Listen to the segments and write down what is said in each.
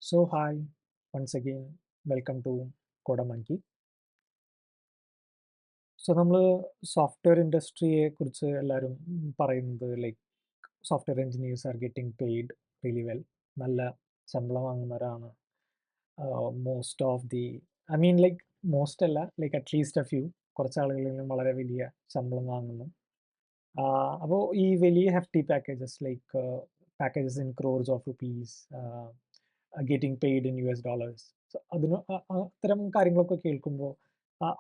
So hi, once again, welcome to Kodamonkey. So നമ്മൾ software ഇൻഡസ്ട്രിയെ കുറിച്ച് എല്ലാവരും പറയുന്നത് like software engineers are getting paid really well. നല്ല ശമ്പളം വാങ്ങുന്നവരാണ് most of the like most അല്ല ലൈക്ക് അറ്റ്ലീസ്റ്റ് എ ഫ്യൂ കുറച്ച് ആളുകളിലും വളരെ വലിയ ശമ്പളം വാങ്ങുന്നു. അപ്പോൾ ഈ വലിയ hefty packages like packages in crores of rupees, getting paid in US dollars. So അത്തരം കാര്യങ്ങളൊക്കെ കേൾക്കുമ്പോൾ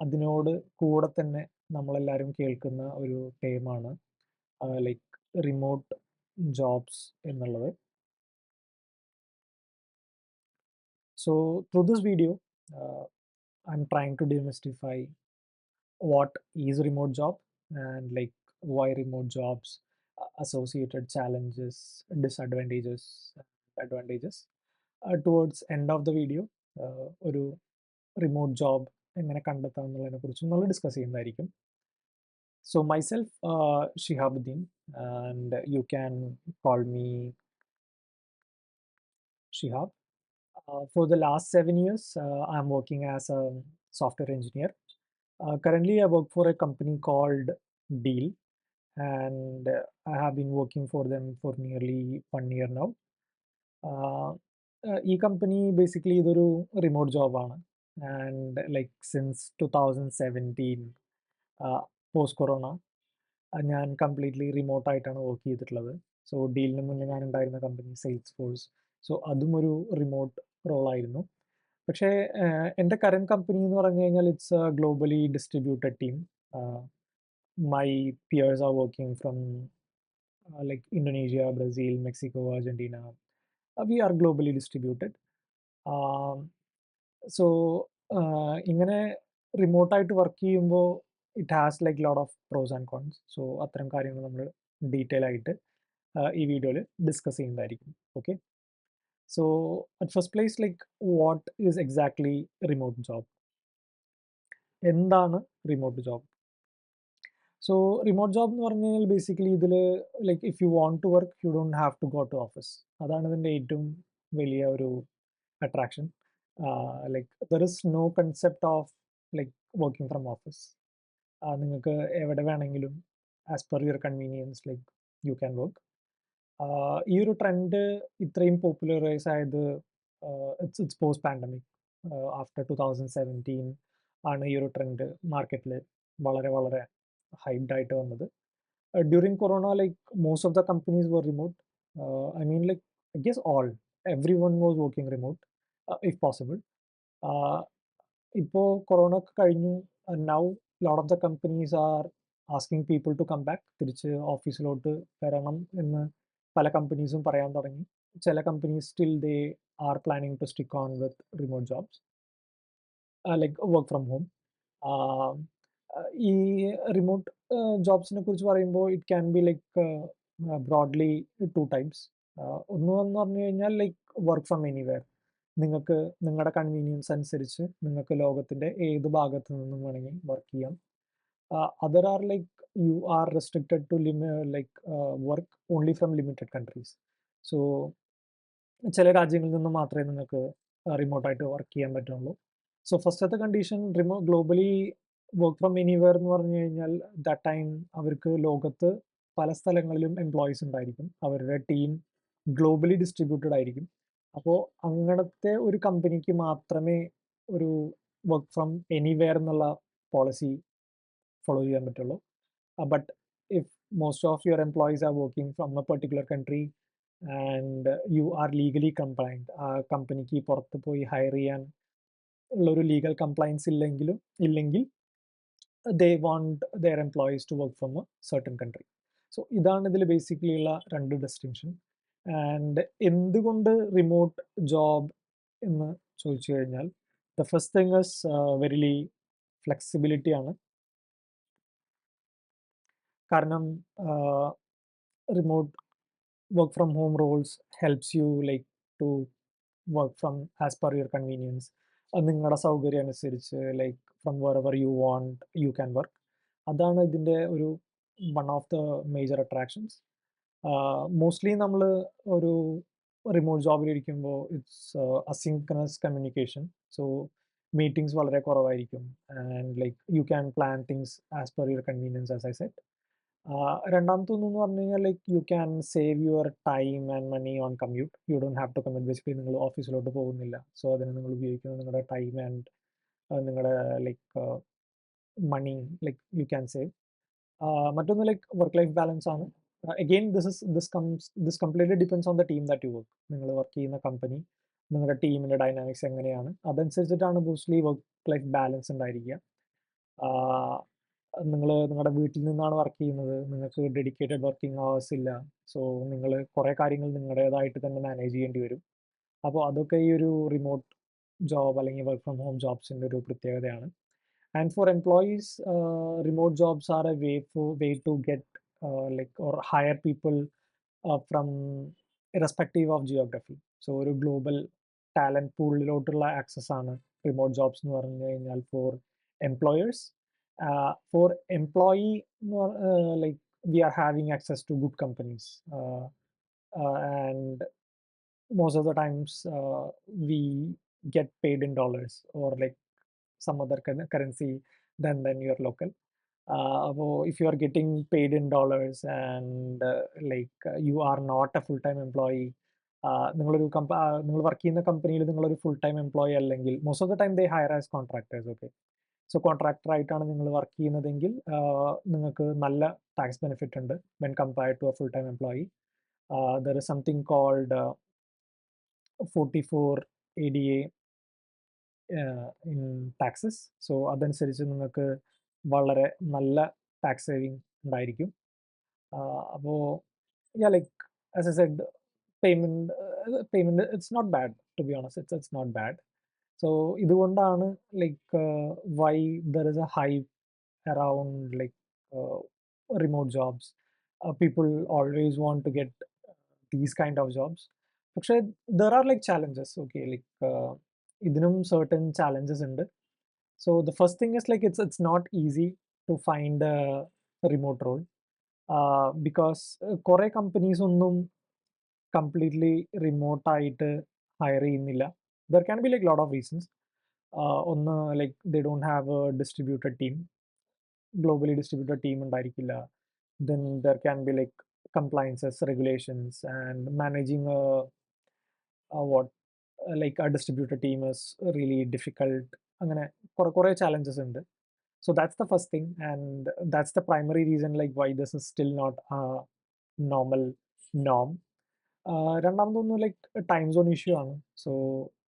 അതിനോട് കൂടെ തന്നെ നമ്മളെല്ലാവരും കേൾക്കുന്ന ഒരു ടേമാണ് ലൈക്ക് റിമോട്ട് ജോബ്സ് എന്നുള്ളത്. So through this video, I'm trying to demystify what is a remote job and like why remote jobs, associated challenges, disadvantages, advantages. Towards end of the video, ഒരു റിമോട്ട് ജോബ് എങ്ങനെ കണ്ടെത്താം എന്നുള്ളതിനെ കുറിച്ചും നമ്മൾ discuss ചെയ്യുന്നതായിരിക്കും. So myself, Shihabuddin, and you can call me Shihab. For the last 7 years, I'm working as a software engineer. Currently, I work for a company called Deal, and I have been working for them for nearly 1 year now. ഈ കമ്പനി basically ഇതൊരു remote ജോബാണ്. And like since 2017 post corona ഞാൻ completely റിമോട്ടായിട്ടാണ് work ചെയ്തിട്ടുള്ളത്. So ഡീലിന് മുന്നേ ഞാൻ ഉണ്ടായിരുന്ന കമ്പനി സെയിൽസ് ഫോഴ്സ്, സോ അതും ഒരു റിമോട്ട് റോളായിരുന്നു. പക്ഷേ എൻ്റെ കറൻറ്റ് കമ്പനി എന്ന് പറഞ്ഞു കഴിഞ്ഞാൽ it's a globally distributed team. My peers are working from like Indonesia, Brazil, Mexico, Argentina. We are globally distributed. So ഇങ്ങനെ റിമോട്ടായിട്ട് വർക്ക് ചെയ്യുമ്പോൾ it has like lot of pros and cons. So അത്തരം കാര്യങ്ങൾ നമ്മൾ detail ആയിട്ട് ഈ വീഡിയോയിൽ discuss ചെയ്യുന്നതായിരിക്കും. Okay, so at first place like what is exactly remote job? എന്താണ് remote job? So remote job എന്ന് പറഞ്ഞു കഴിഞ്ഞാൽ ബേസിക്കലി ഇതിൽ like if U want to work you don't have to go to office. അതാണ് ഇതിൻ്റെ ഏറ്റവും വലിയ ഒരു attraction. Like there is no concept of like working from office. നിങ്ങൾക്ക് എവിടെ വേണമെങ്കിലും as per your convenience like you can work. ഈ ഒരു ട്രെൻഡ് ഇത്രയും പോപ്പുലറൈസ് ആയത് ഇറ്റ്സ് പോസ്റ്റ് പാൻഡമിക്. ആഫ്റ്റർ 2017 ആണ് ഈ ഒരു ട്രെൻഡ് മാർക്കറ്റിൽ വളരെ വളരെ ഹൈപ്ഡ് ആയിട്ട് വന്നത്. During corona like most of the companies were remote. Like I guess everyone was working remote if possible. ഇപ്പോൾ കൊറോണ ഒക്കെ കഴിഞ്ഞു. Now lot of the companies are asking people to come back, തിരിച്ച് ഓഫീസിലോട്ട് വരണം എന്ന് പല കമ്പനീസും പറയാൻ തുടങ്ങി. ചില companies still they are planning to stick on with remote jobs like work from home. ഈ റിമോട്ട് ജോബ്സിനെ കുറിച്ച് പറയുമ്പോൾ it can be like broadly two types. ഒന്ന് എന്ന് പറഞ്ഞു കഴിഞ്ഞാൽ ലൈക്ക് വർക്ക് ഫ്രം എനിവെയർ. നിങ്ങൾക്ക് നിങ്ങളുടെ കൺവീനിയൻസ് അനുസരിച്ച് നിങ്ങൾക്ക് ലോകത്തിൻ്റെ ഏത് ഭാഗത്തു നിന്നും വേണമെങ്കിൽ വർക്ക് ചെയ്യാം. Other are like you are restricted to like work only from limited countries. So ചില രാജ്യങ്ങളിൽ നിന്ന് മാത്രമേ നിങ്ങൾക്ക് റിമോട്ടായിട്ട് വർക്ക് ചെയ്യാൻ പറ്റുള്ളൂ. സോ ഫസ്റ്റത്തെ condition globally work from anywhere എന്ന് പറഞ്ഞു കഴിഞ്ഞാൽ ദാറ്റ് ടൈം അവർക്ക് ലോകത്ത് പല സ്ഥലങ്ങളിലും എംപ്ലോയീസ് ഉണ്ടായിരിക്കും. അവരുടെ ടീം ഗ്ലോബലി ഡിസ്ട്രിബ്യൂട്ടഡ് ആയിരിക്കും. അപ്പോൾ അങ്ങനത്തെ ഒരു കമ്പനിക്ക് മാത്രമേ ഒരു വർക്ക് ഫ്രം എനിവെയർ എന്നുള്ള പോളിസി ഫോളോ ചെയ്യാൻ പറ്റുള്ളൂ. But if most of your employees R working from A particular country and you are legally complaint, ആ കമ്പനിക്ക് പുറത്ത് പോയി ഹയർ ചെയ്യാൻ ഉള്ളൊരു ലീഗൽ കംപ്ലൈൻസ് ഇല്ലെങ്കിൽ they want their employees to work from a certain country. So ഇതാണ് ഇതിൽ basically ഉള്ള രണ്ട് ഡിസ്റ്റിങ്ഷൻ. ആൻഡ് എന്തുകൊണ്ട് റിമോട്ട് ജോബ് എന്ന് ചോദിച്ചു കഴിഞ്ഞാൽ the first thing is very flexibility ആണ്. കാരണം remote work from home roles helps you like to work from as per your convenience. നിങ്ങളുടെ സൗകര്യം അനുസരിച്ച് like from wherever you want you can work. അതാണ് ഇതിൻ്റെ ഒരു one of the major attractions. Mostly നമ്മൾ ഒരു റിമോട്ട് ജോബിലിരിക്കുമ്പോൾ it's asynchronous communication. So meetings വളരെ കുറവായിരിക്കും. And like you can plan things as per your convenience as I said. രണ്ടാമത്തൊന്നെന്ന് പറഞ്ഞു കഴിഞ്ഞാൽ like you can save your time and money on commute. You don't have to commute. Basically നിങ്ങൾ ഓഫീസിലോട്ട് പോകുന്നില്ല. So അതിന് നിങ്ങൾ ഉപയോഗിക്കുന്നത് നിങ്ങളുടെ ടൈം ആൻഡ് നിങ്ങളുടെ like money like you can save. മറ്റൊന്ന് ലൈക്ക് വർക്ക് ലൈഫ് ബാലൻസ് ആണ്. Again this completely depends on the team that you work. നിങ്ങൾ വർക്ക് ചെയ്യുന്ന കമ്പനി, നിങ്ങളുടെ ടീമിൻ്റെ ഡൈനാമിക്സ് എങ്ങനെയാണ്, അതനുസരിച്ചിട്ടാണ് മോസ്റ്റ്ലി വർക്ക് ലൈഫ് ബാലൻസ് ഉണ്ടായിരിക്കുക. നിങ്ങൾ നിങ്ങളുടെ വീട്ടിൽ നിന്നാണ് വർക്ക് ചെയ്യുന്നത്, നിങ്ങൾക്ക് ഡെഡിക്കേറ്റഡ് വർക്കിംഗ് അവേഴ്സ് ഇല്ല. സോ നിങ്ങൾ കുറേ കാര്യങ്ങൾ നിങ്ങളുടേതായിട്ട് തന്നെ മാനേജ് ചെയ്യേണ്ടി വരും. അപ്പോൾ അതൊക്കെ ഈ ഒരു റിമോട്ട് ജോബ് അല്ലെങ്കിൽ വർക്ക് ഫ്രം ഹോം ജോബ്സിൻ്റെ ഒരു പ്രത്യേകതയാണ്. And for employees, remote jobs are a way to get like or hire people from irrespective of geography. So ഒരു ഗ്ലോബൽ ടാലൻറ്റ് പൂളിലോട്ടുള്ള ആക്സസ് ആണ് റിമോട്ട് ജോബ്സ് എന്ന് പറഞ്ഞു കഴിഞ്ഞാൽ for employers. For employee like we are having access to good companies and most of the times we get paid in dollars or like some other currency than your local. If you are getting paid in dollars and you are not a full-time employee, നിങ്ങൾ work ചെയ്യുന്ന കമ്പനിയിൽ നിങ്ങളൊരു full time employee അല്ലെങ്കിൽ most of the time they hire as contractors. Okay, so contractor ആയിട്ടാണ് നിങ്ങൾ work ചെയ്യുന്നതെങ്കിൽ നിങ്ങൾക്ക് നല്ല ടാക്സ് ബെനിഫിറ്റ് ഉണ്ട് when compared to a full time employee. There is something called 44 ADA in taxes. So അതനുസരിച്ച് നിങ്ങൾക്ക് വളരെ നല്ല ടാക്സ് സേവിങ് ഉണ്ടായിരിക്കും. അപ്പോൾ like as a said payment it's not bad, to be honest. It's not bad. So ഇതുകൊണ്ടാണ് like why there is a hype around like remote jobs. People always want to get these kind of jobs. പക്ഷേ there are like challenges. Okay, like ഇതിനും certain challenges ഉണ്ട്. So the first thing is like it's not easy to find a remote role because കുറേ companies ഒന്നും completely remote ആയിട്ട് hire ചെയ്യുന്നില്ല. There can be like lot of reasons. ഒന്ന് like they don't have a distributed team, globally distributed team ഉണ്ടായിരിക്കില്ല. Then there can be like compliances, regulations and managing what like a distributed team is really difficult. അങ്ങനെ കുറേ challenges ഉണ്ട്. So that's the first thing, and that's the primary reason like why this is still not a normal norm. രണ്ടാമതൊന്ന് like time zone issue ആണ്. So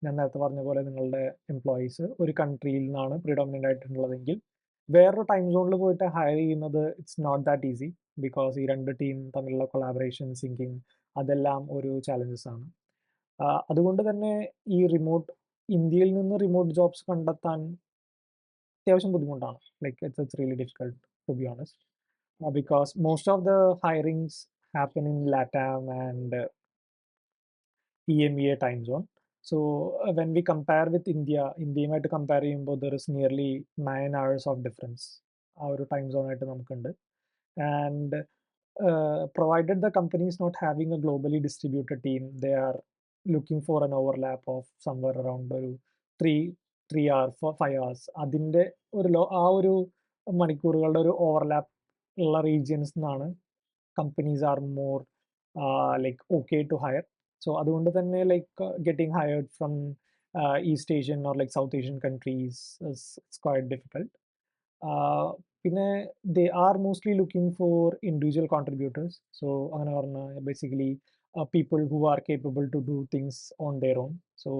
ഞാൻ നേരത്തെ പറഞ്ഞ പോലെ നിങ്ങളുടെ എംപ്ലോയീസ് ഒരു കൺട്രിയിൽ നിന്നാണ് പ്രിഡോമിനൻ്റ് ആയിട്ടുള്ളതെങ്കിൽ വേറൊരു ടൈം സോണിൽ പോയിട്ട് ഹയർ ചെയ്യുന്നത് it's not that easy, because ഈ രണ്ട് ടീം തമ്മിലുള്ള കൊളാബറേഷൻ, സിങ്കിങ്, അതെല്ലാം ഒരു ചാലഞ്ചസ് ആണ്. അതുകൊണ്ട് തന്നെ ഈ ഇന്ത്യയിൽ നിന്ന് റിമോട്ട് ജോബ്സ് കണ്ടെത്താൻ അത്യാവശ്യം ബുദ്ധിമുട്ടാണ്. Like it's really difficult to be honest, because most of the hirings happen in LATAM and EMEA time zone. So when we compare with ഇന്ത്യയുമായിട്ട് കമ്പയർ ചെയ്യുമ്പോൾ there is nearly 9 hours of difference ആ ഒരു time സോണായിട്ട് നമുക്കുണ്ട്. And provided the company is not having a globally distributed team, they are looking for an overlap of somewhere around ഒരു 3 hours 5 hours. അതിൻ്റെ ആ ഒരു മണിക്കൂറുകളുടെ ഒരു ഓവർലാപ്പ് ഉള്ള റീജിയൻസ് നിന്നാണ് companies are more like okay to hire. So അതുകൊണ്ട് തന്നെ like getting hired from East Asian or like South Asian countries it's quite difficult. പിന്നെ they are mostly looking for individual contributors. So അങ്ങനെ പറഞ്ഞാൽ basically people who are capable to do things on their own. So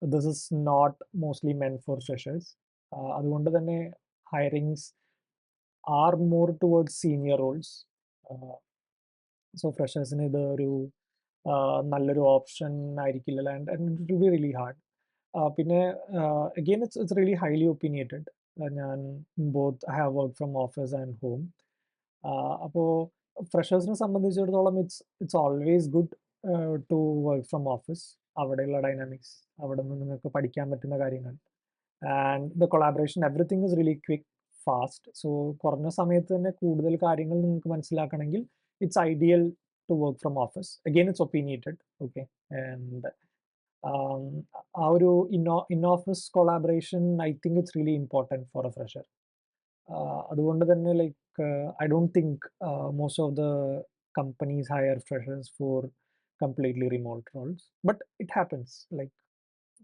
this is not mostly meant for freshers. അതുകൊണ്ട് തന്നെ hirings are more towards senior roles. So ഫ്രഷേഴ്സിന് ഇത് ഒരു നല്ലൊരു option ആയിരിക്കില്ല, and it will be really hard. പിന്നെ again it's really highly opinionated. ഞാൻ both I have work from office and home. അപ്പോൾ ഫ്രഷേഴ്സിനെ സംബന്ധിച്ചിടത്തോളം it's always good to work from office. അവിടെയുള്ള ഡൈനാമിക്സ്, അവിടെ നിന്ന് നിങ്ങൾക്ക് പഠിക്കാൻ പറ്റുന്ന കാര്യങ്ങൾ, and the collaboration, everything is really quick, fast. So കുറഞ്ഞ സമയത്ത് തന്നെ കൂടുതൽ കാര്യങ്ങൾ നിങ്ങൾക്ക് മനസ്സിലാക്കണമെങ്കിൽ it's ideal to work from office. Again it's opinionated. Okay, and ആ ഒരു in office collaboration I think it's really important for a fresher. അതുകൊണ്ട് തന്നെ like I don't think most of the companies hire freshers for completely remote roles. But it happens like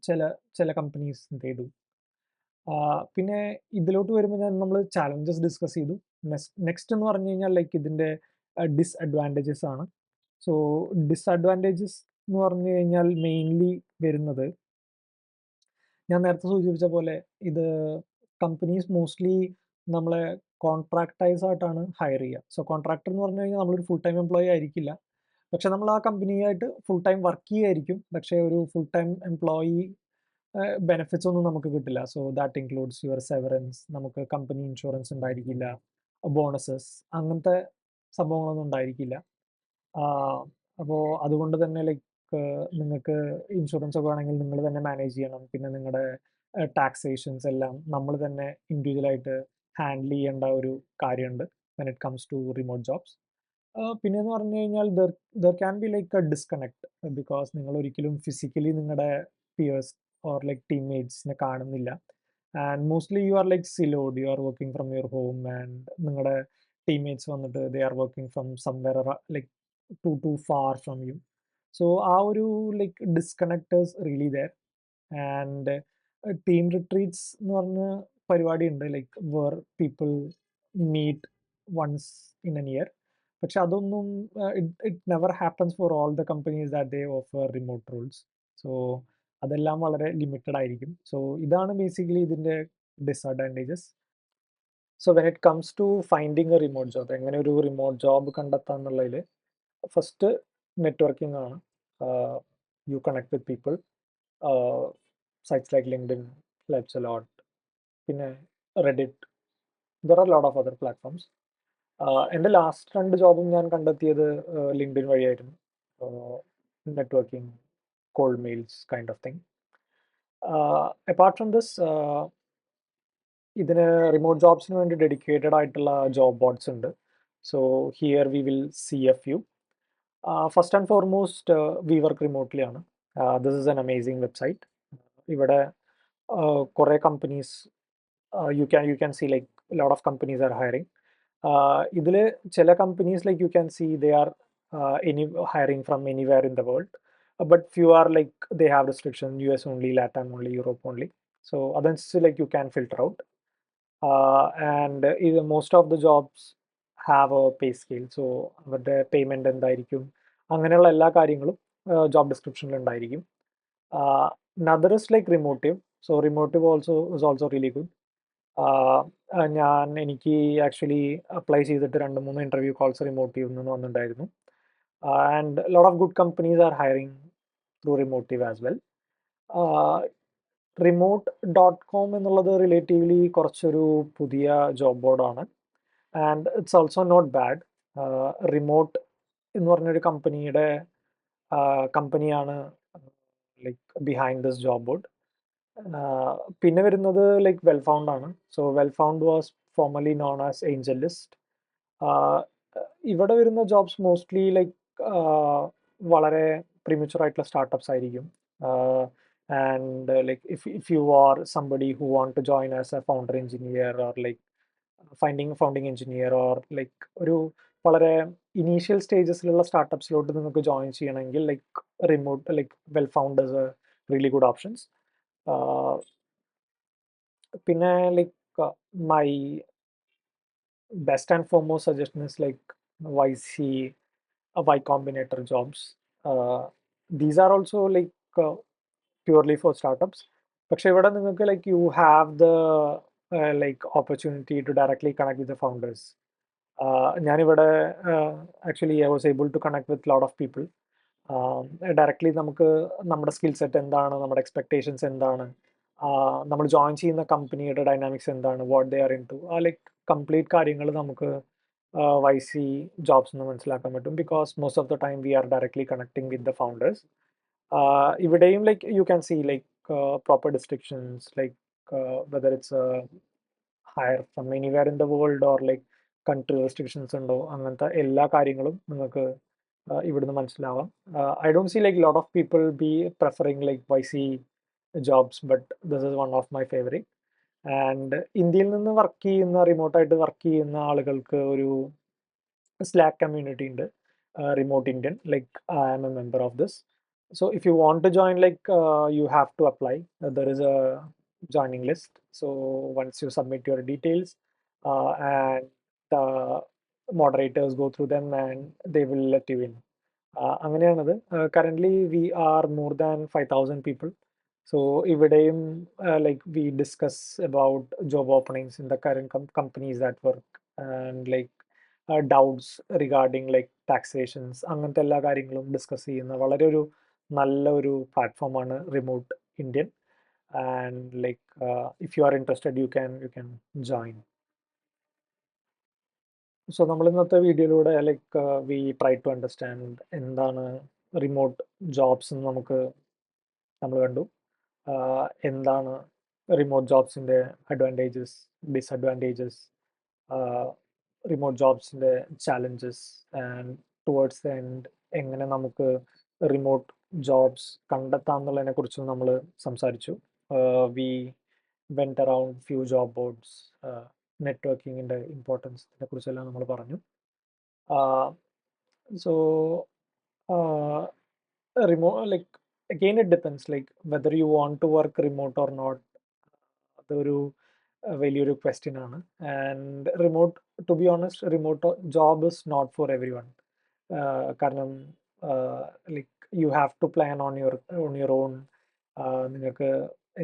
ചില ചില companies they do. പിന്നെ ഇതിലോട്ട് വരുമ്പോൾ നമ്മൾ challenges discuss ചെയ്തു. Next എന്ന് പറഞ്ഞു കഴിഞ്ഞാൽ ലൈക്ക് ഇതിൻ്റെ ഡിസ്അഡ്വാൻറ്റേജസ് ആണ്. സോ ഡിസ്അഡ്വാൻറ്റേജസ് എന്ന് പറഞ്ഞു കഴിഞ്ഞാൽ മെയിൻലി വരുന്നത് ഞാൻ നേരത്തെ സൂചിപ്പിച്ച പോലെ ഇത് കമ്പനീസ് മോസ്റ്റ്ലി നമ്മളെ കോൺട്രാക്ടൈസ് ആയിട്ടാണ് ഹയർ ചെയ്യുക. സോ കോൺട്രാക്ടർ എന്ന് പറഞ്ഞു കഴിഞ്ഞാൽ നമ്മളൊരു ഫുൾ ടൈം എംപ്ലോയി ആയിരിക്കില്ല. പക്ഷെ നമ്മൾ ആ കമ്പനിയായിട്ട് ഫുൾ ടൈം വർക്ക് ചെയ്യുമായിരിക്കും. പക്ഷേ ഒരു ഫുൾ ടൈം എംപ്ലോയി ബെനിഫിറ്റ്സ് ഒന്നും നമുക്ക് കിട്ടില്ല. So that includes your Severance, നമുക്ക് കമ്പനി ഇൻഷുറൻസ് ഉണ്ടായിരിക്കില്ല, ബോണസസ് അങ്ങനത്തെ സംഭവങ്ങളൊന്നും ഉണ്ടായിരിക്കില്ല. അപ്പോൾ അതുകൊണ്ട് തന്നെ ലൈക്ക് നിങ്ങൾക്ക് ഇൻഷുറൻസ് ഒക്കെ വേണമെങ്കിൽ നിങ്ങൾ തന്നെ മാനേജ് ചെയ്യണം. പിന്നെ നിങ്ങളുടെ ടാക്സേഷൻസ് എല്ലാം നമ്മൾ തന്നെ ഇൻഡിവിജ്വലായിട്ട് ഹാൻഡിൽ ചെയ്യേണ്ട ഒരു കാര്യമുണ്ട് when it comes to remote jobs. പിന്നെയെന്ന് പറഞ്ഞു കഴിഞ്ഞാൽ there can be like a disconnect because നിങ്ങൾ ഒരിക്കലും ഫിസിക്കലി നിങ്ങളുടെ പിയേഴ്സ് ഓർ ലൈക്ക് ടീംമേറ്റ്സിനെ കാണുന്നില്ല. And mostly you are like siloed, you are working from your home and നിങ്ങളുടെ ടീംമേറ്റ്സ് വന്നിട്ട് they are working from somewhere like to far from you. So ആ ഒരു like disconnectors really there. And team retreats എന്ന് പറഞ്ഞ പരിപാടിയുണ്ട് like where people meet once in an year. പക്ഷെ അതൊന്നും it never happens for all the companies that they offer remote roles. So അതെല്ലാം വളരെ limited ആയിരിക്കും. സോ ഇതാണ് ബേസിക്കലി ഇതിൻ്റെ disadvantages. So when it comes to finding a remote job, എങ്ങനെ ഒരു remote job കണ്ടെത്താം എന്നുള്ളതിൽ ഫസ്റ്റ് നെറ്റ്വർക്കിംഗ് ആണ്. You connect with people, sites like LinkedIn, lets a lot, പിന്നെ Reddit, there are lot of other platforms. എൻ്റെ last 2 ജോബും ഞാൻ കണ്ടെത്തിയത് LinkedIn വഴിയായിരുന്നു. Networking, cold mails kind of thing. Apart from this ഇതിന് remote ജോബ്സിന് വേണ്ടി dedicated ആയിട്ടുള്ള ജോബ് ബോർഡ്സ് ഉണ്ട്. So here we will see a few. First and foremost we work remotely ആണ്. This is an amazing website. ഇവിടെ കുറേ companies you can see like a lot of companies are hiring. ഇതിൽ ചില companies like you can see they are hiring from anywhere in the world, but few are like they have restriction US only, LATAM only, Europe only. So അതനുസരിച്ച് like you can filter out. And most of the jobs have a pay scale. So അവരുടെ payment എന്തായിരിക്കും അങ്ങനെയുള്ള എല്ലാ കാര്യങ്ങളും job ഡിസ്ക്രിപ്ഷനിൽ ഉണ്ടായിരിക്കും. another is like Remotive. So Remotive also is also really good. എനിക്ക് actually apply ചെയ്തിട്ട് 2-3 ഇൻ്റർവ്യൂ കോൾസ് റിമോട്ടീവ് നിന്ന് വന്നിട്ടുണ്ടായിരുന്നു. And lot of good companies are hiring through Remotive as well. remote.com എന്നുള്ളത് റിലേറ്റീവ്ലി കുറച്ചൊരു പുതിയ ജോബ് ബോർഡാണ്. And it's also not bad. Remote എന്ന് പറഞ്ഞൊരു കമ്പനിയാണ് like behind this job board. പിന്നെ വരുന്നത് ലൈക്ക് വെൽഫൗണ്ട് ആണ്. So Wellfound was formerly known as AngelList. ഇവിടെ വരുന്ന ജോബ്സ് മോസ്റ്റ്ലി ലൈക്ക് വളരെ പ്രിമച്വർ ആയിട്ടുള്ള സ്റ്റാർട്ടപ്സ് ആയിരിക്കും. And like if you are somebody who want to join as a founder engineer or like founding engineer or like ഒരു വളരെ initial സ്റ്റേജസിലുള്ള സ്റ്റാർട്ടപ്സിലോട്ട് നിങ്ങൾക്ക് ജോയിൻ ചെയ്യണമെങ്കിൽ like remote like Wellfound is a really good options. പിന്നെ like my best and foremost suggestion is like YC, Y Combinator jobs. These are also like purely for startups. പക്ഷേ ഇവിടെ നിങ്ങൾക്ക് like you have the like opportunity to directly connect with the founders. ഞാനിവിടെ actually I was able to connect with a lot of people. Directly നമുക്ക് നമ്മുടെ skill set എന്താണ്, നമ്മുടെ expectations എന്താണ്, നമ്മൾ ജോയിൻ ചെയ്യുന്ന കമ്പനിയുടെ ഡൈനാമിക്സ് എന്താണ്, what they are in to, like complete കാര്യങ്ങൾ നമുക്ക് YC ജോബ്സ് നിന്ന് മനസ്സിലാക്കാൻ പറ്റും. Because most of the time we are directly connecting with the founders. ഇവിടെയും like you can see like proper descriptions like whether it's hire from anywhere in the world or like country restrictions ഉണ്ടോ, അങ്ങനത്തെ എല്ലാ കാര്യങ്ങളും നിങ്ങൾക്ക് ഇവിടുന്ന് മനസ്സിലാവാം. I don't see like a lot of people be preferring like YC jobs, but this is one of my favorite. And ഇന്ത്യയിൽ നിന്ന് work ചെയ്യുന്ന റിമോട്ടായിട്ട് വർക്ക് ചെയ്യുന്ന ആളുകൾക്ക് ഒരു Slack community ഉണ്ട്, remote Indian, like I am a member of this. So if you want to join, like you have to apply. There is a joining list. So once you submit your details, and the moderators go through them and they will let you in. അങ്ങനെയാണത്. Currently we are more than 5,000 people. So ഇവിടെയും like we discuss about job openings in the current companies that work, and like doubts regarding like taxations അങ്ങനത്തെ എല്ലാ കാര്യങ്ങളും discuss ചെയ്യുന്ന വളരെ ഒരു നല്ല ഒരു പ്ലാറ്റ്ഫോമാണ് remote Indian. And like if you are interested you can join. So നമ്മൾ ഇന്നത്തെ വീഡിയോയിലൂടെ like we try to understand എന്താണ് റിമോട്ട് ജോബ്സ് എന്ന് നമ്മൾ കണ്ടു. എന്താണ് റിമോട്ട് ജോബ്സിൻ്റെ അഡ്വാൻറ്റേജസ്, ഡിസഡ്വാൻറ്റേജസ്, റിമോട്ട് ജോബ്സിൻ്റെ challenges, and towards the end എങ്ങനെ നമുക്ക് റിമോട്ട് ജോബ്സ് കണ്ടെത്താം എന്നുള്ളതിനെ കുറിച്ചും നമ്മൾ സംസാരിച്ചു. We went around few job boards, നെറ്റ്വർക്കിങ്ങിൻ്റെ ഇമ്പോർട്ടൻസിനെ കുറിച്ചെല്ലാം നമ്മൾ പറഞ്ഞു. So like again it depends like whether you want to work remote or not. അതൊരു വലിയൊരു ക്വസ്റ്റ്യൻ ആണ്. And remote, to be honest, remote job is not for everyone. കാരണം like you have to plan on your own. നിങ്ങൾക്ക്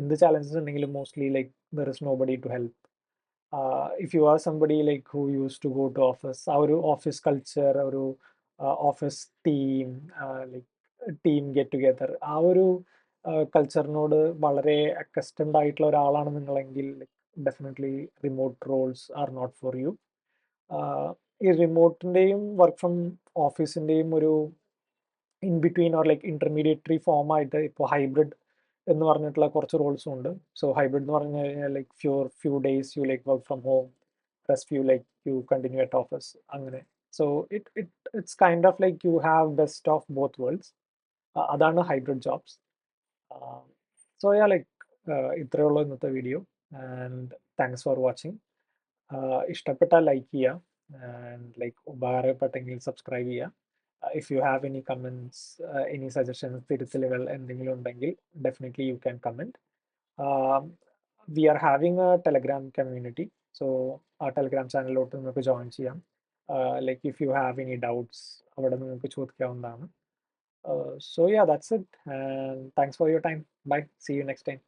എന്ത് challenges ഉണ്ടെങ്കിലും mostly like there is no buddy to help. If you are somebody like who use to go to office, ആ ഒരു office culture, ഒരു office team, like team get together, ആ ഒരു കൾച്ചറിനോട് വളരെ അക്കസ്റ്റംഡ് ആയിട്ടുള്ള ഒരാളാണ് നിങ്ങളെങ്കിൽ definitely remote Rolls R not for you. ഈ റിമോട്ടിൻ്റെയും വർക്ക് ഫ്രം ഓഫീസിൻ്റെയും ഒരു in between or like intermediary ഫോമായിട്ട് ഇപ്പോൾ ഹൈബ്രിഡ് എന്ന് പറഞ്ഞിട്ടുള്ള കുറച്ച് റോൾസും ഉണ്ട്. സോ ഹൈബ്രിഡ് എന്ന് പറഞ്ഞു കഴിഞ്ഞാൽ like few days you like work from home, rest few like you continue at office, അങ്ങനെ. So it's kind of like you have best of both worlds. അതാണ് hybrid jobs. So yeah like ഇത്രയേ ഉള്ളൂ ഇന്നത്തെ video. And thanks for watching. ഇഷ്ടപ്പെട്ടാൽ like ചെയ്യുക, and like ഉപകാരപ്പെട്ടെങ്കിൽ subscribe ചെയ്യുക. If you have any comments, any suggestions, തിരുത്തലുകൾ എന്തെങ്കിലും ഉണ്ടെങ്കിൽ definitely you can comment. We are having a Telegram community, so ആ ടെലഗ്രാം ചാനലിലോട്ട് നിങ്ങൾക്ക് ജോയിൻ ചെയ്യാം. Like if you have any doubts, അവിടെ നിങ്ങൾക്ക് ചോദിക്കാവുന്നതാണ്. So yeah, that's it, and thanks for your time. Bye. See you next time.